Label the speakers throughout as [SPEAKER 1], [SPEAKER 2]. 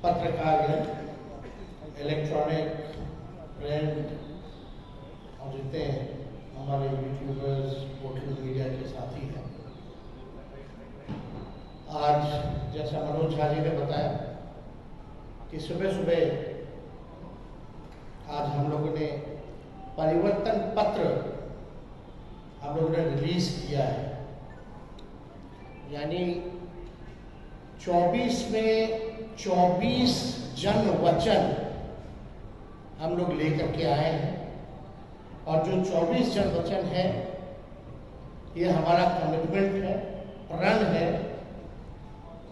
[SPEAKER 1] पत्रकार, electronic, print और जितने हमारे यूट्यूबर्स, पोर्टल मीडिया के साथी हैं, आज जैसा मनोज झा जी ने बताया कि सुबह सुबह आज हम लोगों ने परिवर्तन पत्र हम लोगों ने रिलीज किया है। यानी 24 में 24 जन वचन हम लोग लेकर के आए हैं और जो 24 जन वचन है ये हमारा कमिटमेंट है, प्रण है,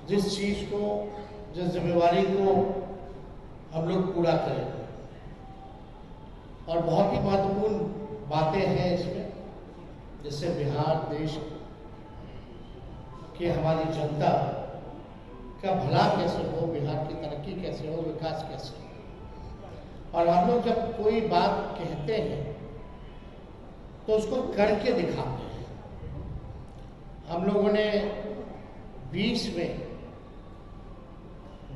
[SPEAKER 1] जिस चीज को, जिस जिम्मेवारी को हम लोग पूरा करेंगे। और बहुत ही महत्वपूर्ण बातें हैं इसमें, जिससे बिहार देश की हमारी जनता का भला कैसे हो, बिहार की तरक्की कैसे हो, विकास कैसे हो। और हम लोग जब कोई बात कहते हैं तो उसको करके दिखाते हैं। हम लोगों ने 20 में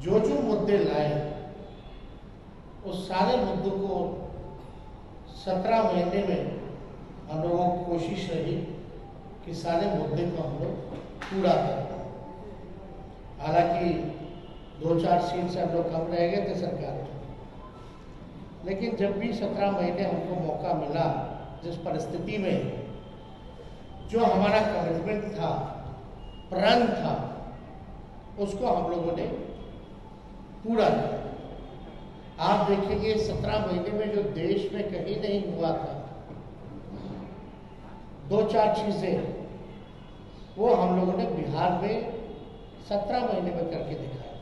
[SPEAKER 1] जो मुद्दे लाए उस सारे मुद्दों को 17 महीने में हम लोगों की कोशिश रही कि सारे मुद्दे को हम लोग पूरा करें। हालांकि 2-4 सीट से हम लोग कम रह गए थे सरकार में, लेकिन जब भी 17 महीने हमको मौका मिला, जिस परिस्थिति में जो हमारा कमिटमेंट था, प्रण था, उसको हम लोगों ने पूरा किया। आप देखेंगे 17 महीने में जो देश में कहीं नहीं हुआ था, 2-4 चीजें वो हम लोगों ने बिहार में 17 महीने में करके दिखाया।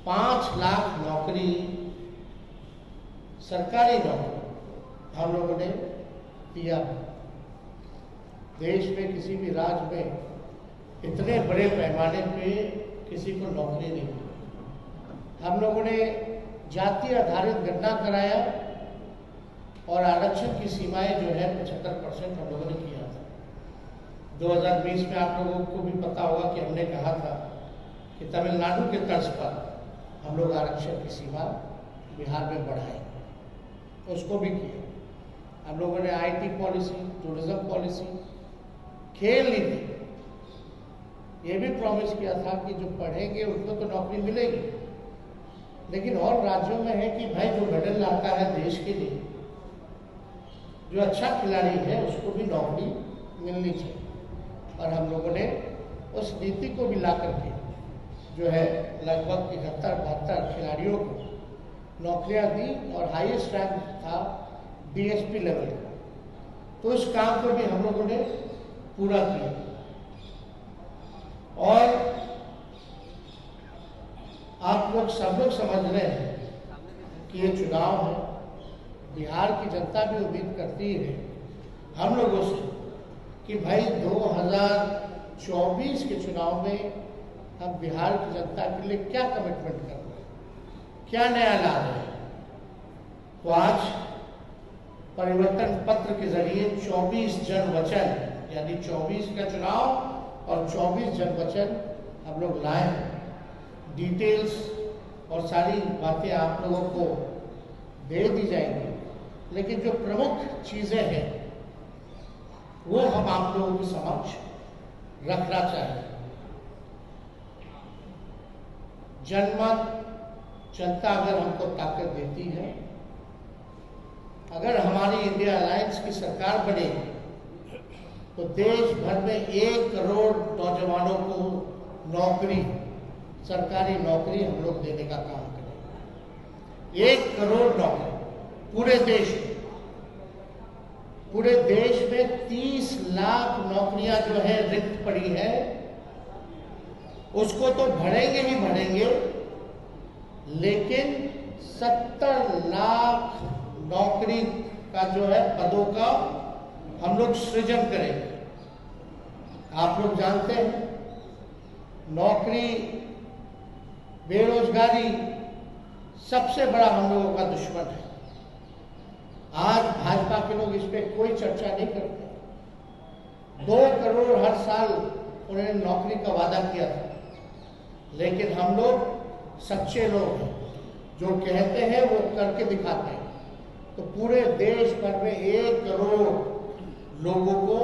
[SPEAKER 1] 5 लाख नौकरी, सरकारी नौकरी हम लोगों ने दिया। देश में किसी भी राज्य में इतने बड़े पैमाने पे किसी को नौकरी नहीं मिली। हम लोगों ने जाति आधारित गणना कराया और आरक्षण की सीमाएं जो है 75% हम लोगों ने किया था। 2020 में आप लोगों को भी पता होगा कि हमने कहा था कि तमिलनाडु के तर्ज पर हम लोग आरक्षण की सीमा बिहार में बढ़ाएंगे, उसको भी किया। हम लोगों ने IT पॉलिसी, टूरिज्म पॉलिसी, खेल नीति, ये भी प्रॉमिस किया था कि जो पढ़ेंगे उनको तो नौकरी मिलेगी, लेकिन और राज्यों में है कि भाई जो मेडल लाता है देश के लिए, जो अच्छा खिलाड़ी है, उसको भी नौकरी मिलनी चाहिए। और हम लोगों ने उस नीति को भी ला करके जो है लगभग 71-72 खिलाड़ियों को नौकरियां दी और हाईएस्ट रैंक था DSP लेवल का। तो इस काम को भी हम लोगों ने पूरा किया। और आप लोग सब लोग समझ रहे हैं कि ये चुनाव है, बिहार की जनता भी उम्मीद करती है हम लोगों से कि भाई 2024 के चुनाव में हम बिहार की जनता के लिए क्या कमिटमेंट कर रहे हैं, क्या नया ला रहे हैं। तो आज परिवर्तन पत्र के जरिए 24 जन वचन, यानी 24 का चुनाव और 24 जन वचन हम लोग लाए हैं। डिटेल्स और सारी बातें आप लोगों को दे दी जाएंगी, लेकिन जो प्रमुख चीजें हैं वो हम आप लोगों के समक्ष रखना चाहेंगे। जनमत, जनता अगर हमको ताकत देती है, अगर हमारी इंडिया अलायंस की सरकार बनेगी तो देश भर में 1 करोड़ नौजवानों को नौकरी, सरकारी नौकरी हम लोग देने का काम करेंगे। 1 करोड़ नौकरी पूरे देश में। पूरे देश में 30 लाख नौकरियां जो है रिक्त पड़ी है, उसको तो भरेंगे ही भरेंगे, लेकिन 70 लाख नौकरी का जो है पदों का हम लोग सृजन करेंगे। आप लोग जानते हैं नौकरी, बेरोजगारी सबसे बड़ा हम लोगों का दुश्मन है। आज भाजपा के लोग इस पे कोई चर्चा नहीं करते। 2 करोड़ हर साल उन्होंने नौकरी का वादा किया था, लेकिन हम लोग सच्चे लोग हैं, जो कहते हैं वो करके दिखाते हैं। तो पूरे देश भर में 1 करोड़ लोगों को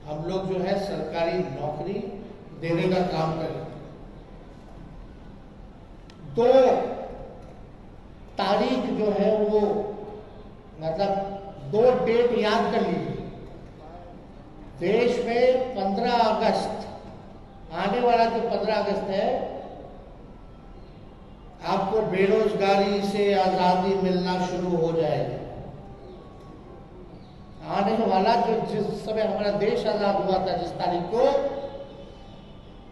[SPEAKER 1] हम लोग जो है सरकारी नौकरी देने का काम करें। 2 तारीख जो है वो मतलब 2 डेट याद कर लीजिए। देश में 15 अगस्त, आने वाला जो 15 अगस्त है, आपको बेरोजगारी से आजादी मिलना शुरू हो जाएगी। आने वाला जो जिस समय हमारा देश आजाद हुआ था, जिस तारीख को,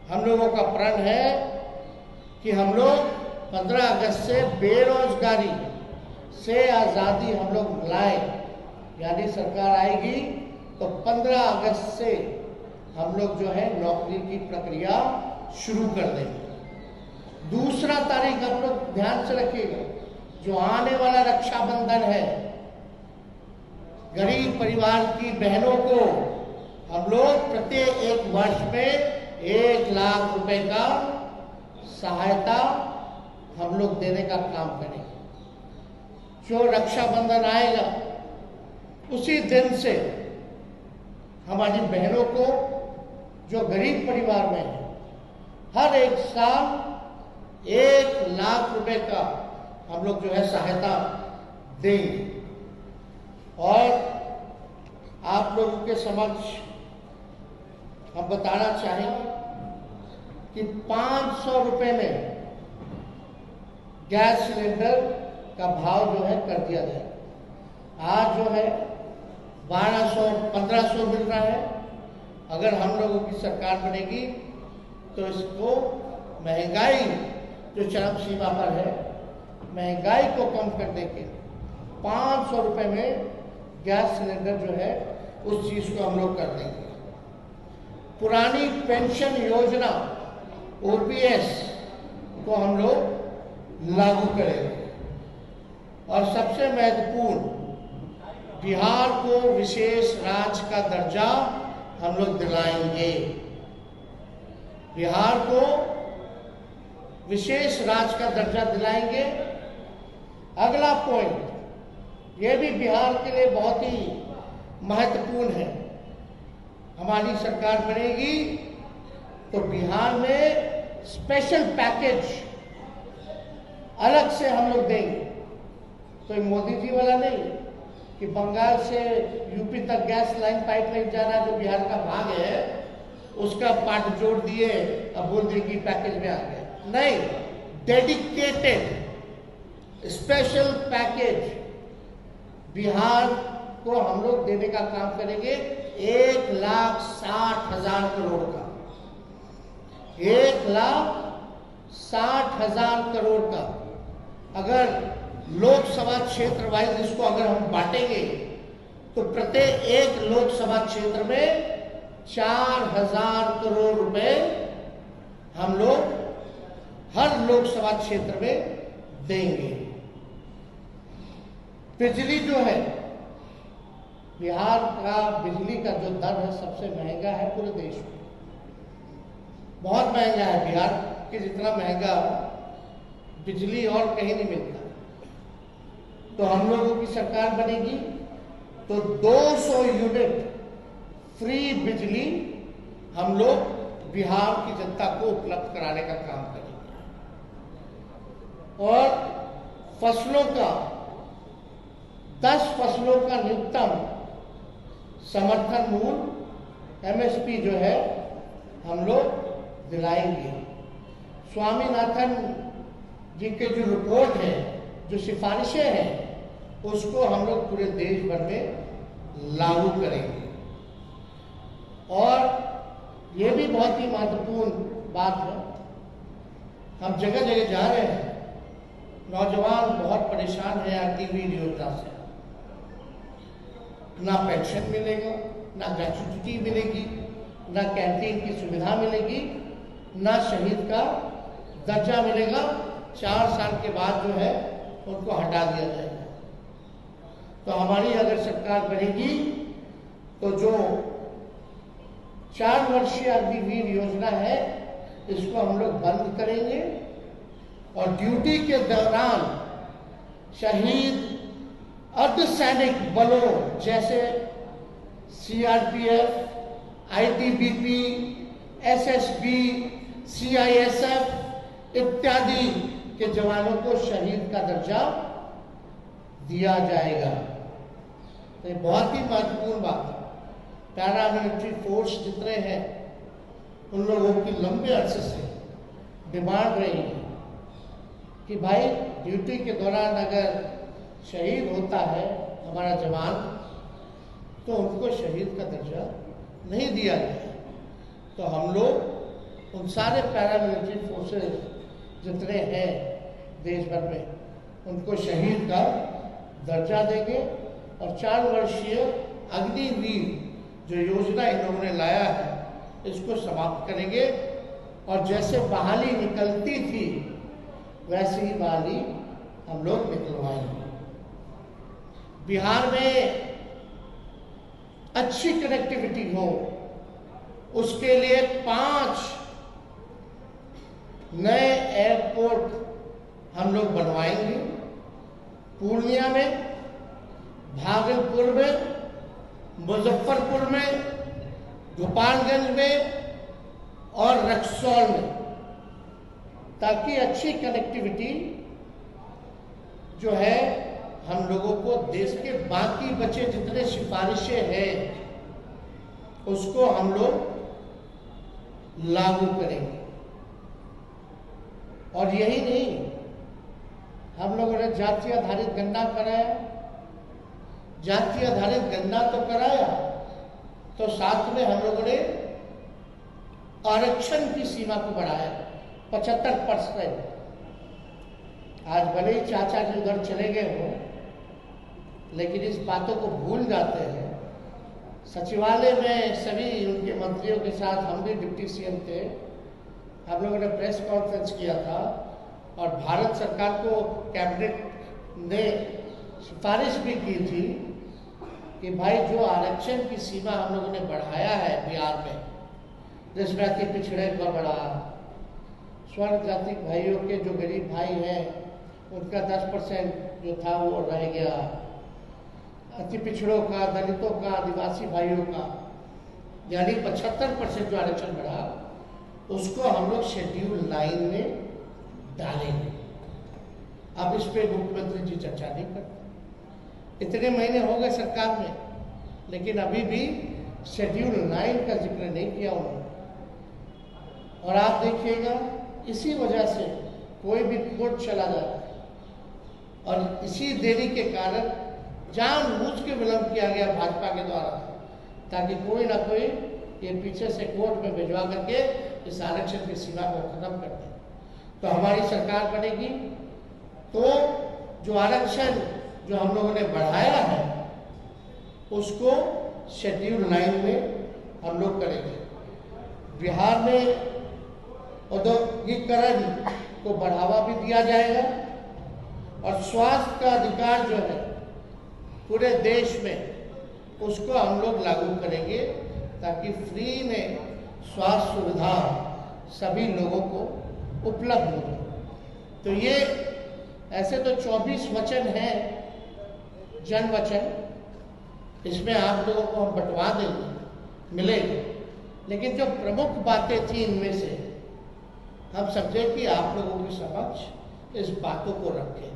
[SPEAKER 1] हम लोगों का प्रण है कि हम लोग 15 अगस्त से बेरोजगारी से आजादी हम लोग लाए, यानी सरकार आएगी तो 15 अगस्त से हम लोग जो है नौकरी की प्रक्रिया शुरू कर देंगे। दूसरा तारीख आप लोग ध्यान से रखिएगा, जो आने वाला रक्षाबंधन है, गरीब परिवार की बहनों को हम लोग प्रत्येक 1 वर्ष में 1 लाख रुपए का सहायता हम लोग देने का काम करेंगे। जो रक्षाबंधन आएगा उसी दिन से हमारी बहनों को, जो गरीब परिवार में है, हर 1 साल 1 लाख रुपए का हम लोग जो है सहायता देंगे। और आप लोगों के समक्ष हम बताना चाहेंगे कि 500 रुपए में गैस सिलेंडर का भाव जो है कर दिया जाए। आज जो है 1200-1500 मिल रहा है। अगर हम लोगों की सरकार बनेगी तो इसको, महंगाई जो चरम सीमा पर है, महंगाई को कम करने के 500 रुपए में गैस सिलेंडर जो है उस चीज को हम लोग कर देंगे। पुरानी पेंशन योजना OPS को हम लोग लागू करेंगे। और सबसे महत्वपूर्ण, बिहार को विशेष राज्य का दर्जा हम लोग दिलाएंगे। बिहार को विशेष राज्य का दर्जा दिलाएंगे। अगला पॉइंट, ये भी बिहार के लिए बहुत ही महत्वपूर्ण है। हमारी सरकार बनेगी तो बिहार में स्पेशल पैकेज अलग से हम लोग देंगे। तो मोदी जी वाला नहीं कि बंगाल से यूपी तक गैस लाइन पाइपलाइन जाना जो बिहार का भाग है, उसका पार्ट जोड़ दिए, अब बोल दिए कि पैकेज में आ गया। नहीं, डेडिकेटेड स्पेशल पैकेज बिहार को हम लोग देने का काम करेंगे। 1,60,000 करोड़ का, 1,60,000 करोड़ का। अगर लोकसभा क्षेत्र वाइज इसको अगर हम बांटेंगे तो प्रत्येक 1 लोकसभा क्षेत्र में 4,000 करोड़ रुपए हम लोग हर लोकसभा क्षेत्र में देंगे। बिजली जो है, बिहार का बिजली का जो दर है सबसे महंगा है पूरे देश में। बहुत महंगा है, बिहार के जितना महंगा बिजली और कहीं नहीं मिलता। तो हम लोगों की सरकार बनेगी तो 200 यूनिट फ्री बिजली हम लोग बिहार की जनता को उपलब्ध कराने का काम करेंगे। और फसलों का 10 फसलों का न्यूनतम समर्थन मूल्य MSP जो है हम लोग दिलाएंगे। स्वामीनाथन जी के जो रिपोर्ट है, जो सिफारिशें हैं, उसको हम लोग पूरे देश भर में लागू करेंगे। और ये भी बहुत ही महत्वपूर्ण बात है, हम जगह जगह जा रहे हैं, नौजवान बहुत परेशान है अग्निवीर योजना से। ना पेंशन मिलेगा, ना ग्रेच्युटी मिलेगी, ना कैंटीन की सुविधा मिलेगी, ना शहीद का दर्जा मिलेगा। 4 साल के बाद जो है उनको हटा दिया जाएगा। तो हमारी अगर सरकार बनेगी तो जो 4 वर्षीय अग्निवीर योजना है, इसको हम लोग बंद करेंगे और ड्यूटी के दौरान शहीद अर्धसैनिक बलों जैसे सीआरपीएफ, आईटीबीपी, एसएसबी, सीआईएसएफ इत्यादि के जवानों को शहीद का दर्जा दिया जाएगा। तो ये बहुत ही महत्वपूर्ण बात है। पैरामिलिट्री फोर्स जितने हैं उन लोगों की लंबे अरसे से डिमांड रही है कि भाई ड्यूटी के दौरान अगर शहीद होता है हमारा जवान तो उनको शहीद का दर्जा नहीं दिया जाए। तो हम लोग उन सारे पैरामिलिट्री फोर्सेस जितने हैं देश भर में उनको शहीद का दर्जा देंगे और 4 वर्षीय अग्निवीर जो योजना इन्होंने लाया है इसको समाप्त करेंगे और जैसे बहाली निकलती थी वैसे ही बहाली हम लोग निकलवाएंगे। बिहार में अच्छी कनेक्टिविटी हो उसके लिए 5 नए एयरपोर्ट हम लोग बनवाएंगे। पूर्णिया में, भागलपुर में, मुजफ्फरपुर में, गोपालगंज में और रक्सौल में, ताकि अच्छी कनेक्टिविटी जो है हम लोगों को देश के बाकी बचे जितने सिफारिशें हैं उसको हम लोग लागू करेंगे। और यही नहीं, हम लोगों ने जाति आधारित गणना कराया। जाति आधारित गणना तो कराया तो साथ में हम लोगों ने आरक्षण की सीमा को बढ़ाया 75%। आज भले ही चाचा जी उधर चले गए हों लेकिन इस बातों को भूल जाते हैं। सचिवालय में सभी उनके मंत्रियों के साथ हम भी डिप्टी सीएम थे, हम लोगों ने प्रेस कॉन्फ्रेंस किया था और भारत सरकार को कैबिनेट ने सिफारिश भी की थी कि भाई जो आरक्षण की सीमा हम लोगों ने बढ़ाया है बिहार में, जिसमें अति पिछड़े का बढ़ा, स्वर्ण जाति भाइयों के जो गरीब भाई हैं उनका 10% जो था वो रह गया, अति पिछड़ों का, दलितों का, आदिवासी भाइयों का यानी 75% जो आरक्षण बढ़ा उसको हम लोग शेड्यूल 9 में डालेंगे। अब इस पे मुख्यमंत्री जी चर्चा नहीं करते। इतने महीने हो गए सरकार में लेकिन अभी भी शेड्यूल 9 का जिक्र नहीं किया उन्होंने। और आप देखिएगा इसी वजह से कोई भी कोर्ट चला जाता है और इसी देरी के कारण जानबूझ के विलंब किया गया भाजपा के द्वारा ताकि कोई ना कोई ये पीछे से कोर्ट में भिजवा करके इस आरक्षण की सीमा को खत्म कर दे। तो हमारी सरकार बनेगी तो जो आरक्षण जो हम लोगों ने बढ़ाया है उसको शेड्यूल 9 में हम लोग करेंगे। बिहार में औद्योगिकरण को बढ़ावा भी दिया जाएगा और स्वास्थ्य का अधिकार जो है पूरे देश में उसको हम लोग लागू करेंगे ताकि फ्री में स्वास्थ्य सुविधा सभी लोगों को उपलब्ध हो जाए। तो ये ऐसे तो 24 वचन हैं, जन वचन, इसमें आप लोगों को हम बंटवा देंगे, मिलेंगे, लेकिन जो प्रमुख बातें थी इनमें से हम समझे कि आप लोगों के समक्ष इस बातों को रखें।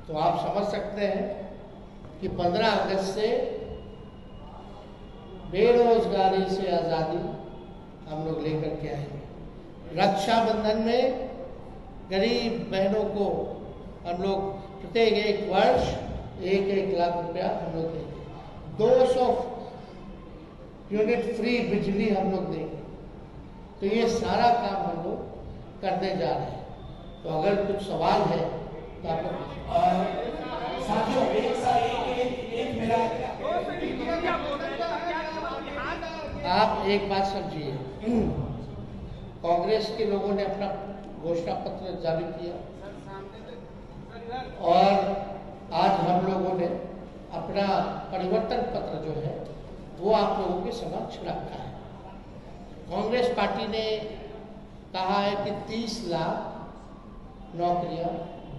[SPEAKER 1] तो आप समझ सकते हैं कि 15 अगस्त से बेरोजगारी से आज़ादी हम लोग लेकर के आएंगे। रक्षाबंधन में गरीब बहनों को हम लोग प्रत्येक एक वर्ष 1-1 लाख रुपया हम लोग देंगे। 200 यूनिट फ्री बिजली हम लोग देंगे। तो ये सारा काम हम लोग करने जा रहे हैं। तो अगर कुछ सवाल है तो आप आप एक बात समझिए, कांग्रेस के लोगों ने अपना घोषणा पत्र जारी किया और आज हम लोगों ने अपना परिवर्तन पत्र जो है वो आप लोगों के समक्ष रखा है। कांग्रेस पार्टी ने कहा है कि 30 लाख नौकरियां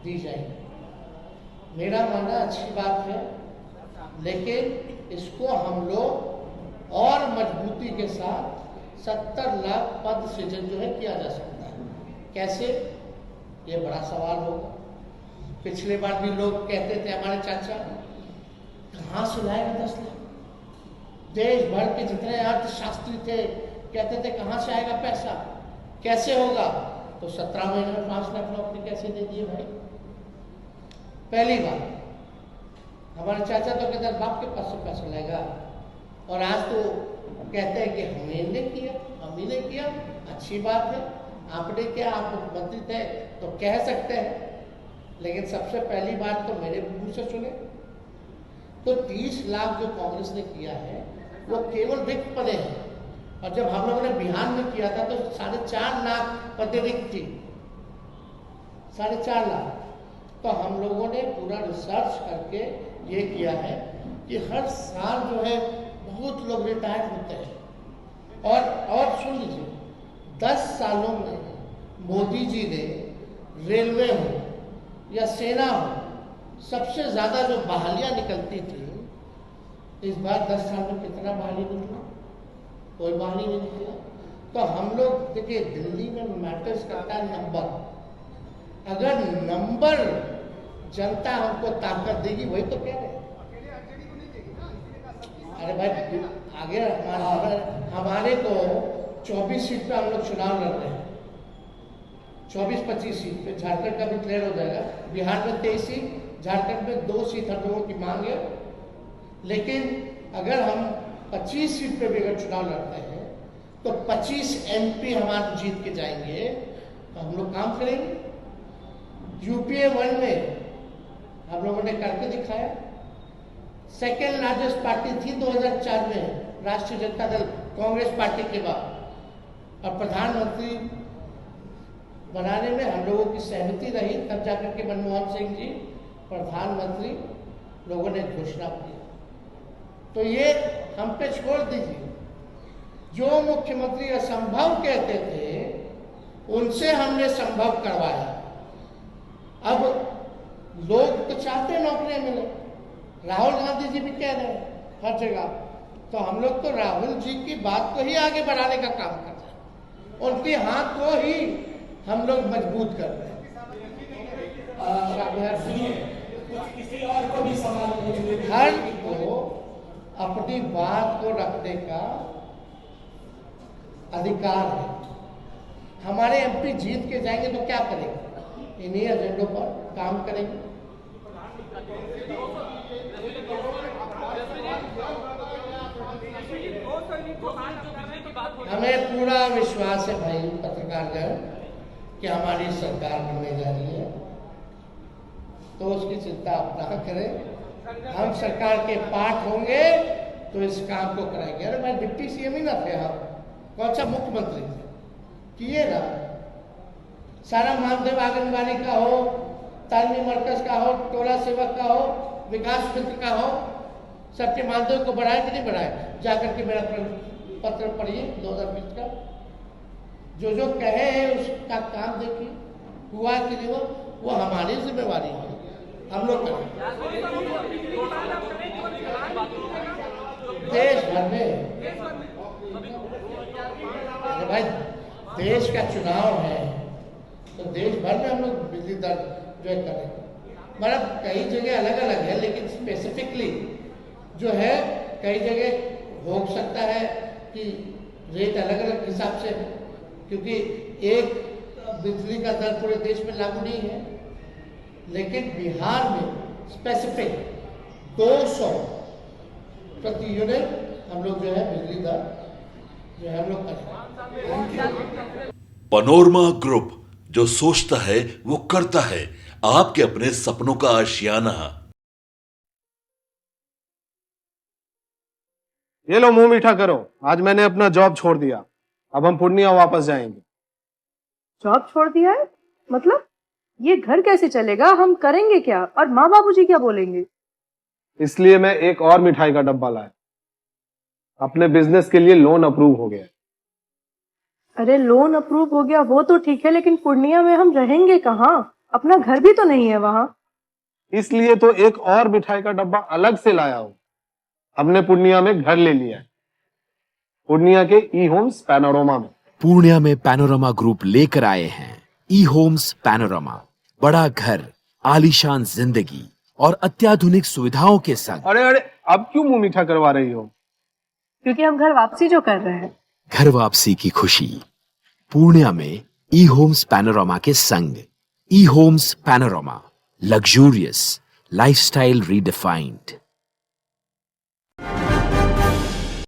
[SPEAKER 1] दी जाएंगी। मेरा मानना अच्छी बात है, लेकिन इसको हम लोग और मजबूती के साथ 70 लाख पद सृजन जो है किया जा सकता है। कैसे, ये बड़ा सवाल होगा। पिछले बार भी लोग कहते थे, हमारे चाचा, कहाँ से लाएगा 10 लाख? देश भर के जितने अर्थशास्त्री थे कहते थे कहाँ से आएगा पैसा, कैसे होगा? तो 17 महीने में 5 लाख नौकरी कैसे दे दिए भाई? पहली बात, हमारे चाचा तो कहते हैं बाप के पास से पैसा लाएगा, और आज तो कहते हैं कि हमने किया, हम ही ने किया। अच्छी बात है, आपने क्या, आप मुख्यमंत्री थे तो कह सकते हैं, लेकिन सबसे पहली बात तो मेरे मुंह से सुने। तो 30 लाख जो कांग्रेस ने किया है वो केवल रिक्त पदे हैं, और जब हम लोगों ने बिहार में किया था तो 4.5 लाख पदे रिक्त थी, 4.5 लाख। तो हम लोगों ने पूरा रिसर्च करके ये किया है कि हर साल जो है बहुत लोग रिटायर होते हैं। और सुन लीजिए, 10 सालों में मोदी जी ने रेलवे हो या सेना हो, सबसे ज्यादा जो बहालियां निकलती थी, इस बार 10 साल में कितना बहाली निकला? कोई बहाली नहीं निकला। तो हम लोग देखिए, दिल्ली में मैटर्स करता है नंबर। अगर नंबर जनता हमको ताकत देगी, वही तो कह रहे हैं। अरे भाई, आगे हमारे को 24 सीट पे हम लोग चुनाव लड़ रहे हैं, 24-25 सीट पे। झारखंड का भी क्लियर हो जाएगा। बिहार में 23 सीट, झारखंड में 2 सीट हम लोगों की मांग है। लेकिन अगर हम 25 सीट पे भी अगर चुनाव लड़ते हैं तो 25 MP हमारे जीत के जाएंगे, तो हम लोग काम करेंगे। यूपीए 1 में हम लोगों ने करके दिखाया। सेकेंड लार्जेस्ट पार्टी थी 2004 में राष्ट्रीय जनता दल, कांग्रेस पार्टी के बाद। और प्रधानमंत्री बनाने में हम लोगों की सहमति रही, तब जाकर के मनमोहन सिंह जी प्रधानमंत्री, लोगों ने घोषणा की। तो ये हम पे छोड़ दीजिए। जो मुख्यमंत्री असंभव कहते थे, उनसे हमने संभव करवाया। अब लोग तो चाहते नौकरियां मिले, राहुल गांधी जी भी कह रहे हैं हर जगह। तो हम लोग तो राहुल जी की बात को ही आगे बढ़ाने का काम कर रहे हैं, उनके हाथ को ही हम लोग मजबूत कर रहे हैं। हर को अपनी बात को रखने का अधिकार है। हमारे MP जीत के जाएंगे तो क्या करेंगे? इन्हीं एजेंडों पर काम करेंगे। हमें पूरा विश्वास है भाई पत्रकारगण कि हमारी सरकार बनने जा रही है, तो उसकी चिंता आप ना करें। हम सरकार के पार्ट होंगे तो इस काम को कराएंगे। अरे भाई, डिप्टी CM ही ना थे हम, कौन सा मुख्यमंत्री थे? किए ना। सारा मानदेव आंगनबाड़ी का हो, तालीमी मरकज का हो, टोला सेवक का हो, विकास मित्र का हो, सबके मानदेव को बढ़ाए कि नहीं बढ़ाए? जाकर के मेरा पत्र पढ़िए 2020 का। जो जो कहे हैं उसका काम देखिए, हुआ कि नहीं हुआ, वो हमारी जिम्मेवारी है, हम लोग करें। देश भर में भाई देश का चुनाव है, तो देश भर में हम लोग बिजली दर जो है करेंगे। मतलब कई जगह अलग अलग है, लेकिन स्पेसिफिकली जो है कई जगह हो सकता है कि रेट अलग अलग हिसाब से, क्योंकि एक बिजली का दर पूरे देश में लागू नहीं है। लेकिन बिहार में स्पेसिफिक 200 प्रति यूनिट हम लोग जो है बिजली दर जो है हम लोग करें।
[SPEAKER 2] पनोरमा ग्रुप, जो सोचता है वो करता है। आपके अपने सपनों का आशियाना।
[SPEAKER 3] ये लो, मुंह मीठा करो। आज मैंने अपना जॉब छोड़ दिया, अब हम पूर्णिया वापस जाएंगे।
[SPEAKER 4] जॉब छोड़ दिया है? मतलब ये घर कैसे चलेगा? हम करेंगे क्या? और माँ बाबूजी क्या बोलेंगे?
[SPEAKER 3] इसलिए मैं एक और मिठाई का डब्बा लाया। अपने बिजनेस के लिए लोन अप्रूव हो गया।
[SPEAKER 4] अरे लोन अप्रूव हो गया वो तो ठीक है, लेकिन पूर्णिया में हम रहेंगे कहाँ? अपना घर भी तो नहीं है वहां।
[SPEAKER 3] इसलिए तो एक और मिठाई का डब्बा अलग से लाया हूं। हमने पूर्णिया में घर ले लिया है, पूर्णिया के ई होम्स पैनोरमा में।
[SPEAKER 5] पूर्णिया में पैनोरमा ग्रुप लेकर आए हैं ई होम्स पैनोरमा। बड़ा घर, आलीशान जिंदगी और अत्याधुनिक सुविधाओं के संग।
[SPEAKER 3] अरे अरे, अब क्यों मुंह मीठा करवा रही हो?
[SPEAKER 4] क्योंकि हम घर वापसी जो कर रहे हैं।
[SPEAKER 5] घर वापसी की खुशी पूर्णिया में ई होम्स पैनोरमा के संग। E homes panorama, luxurious lifestyle redefined.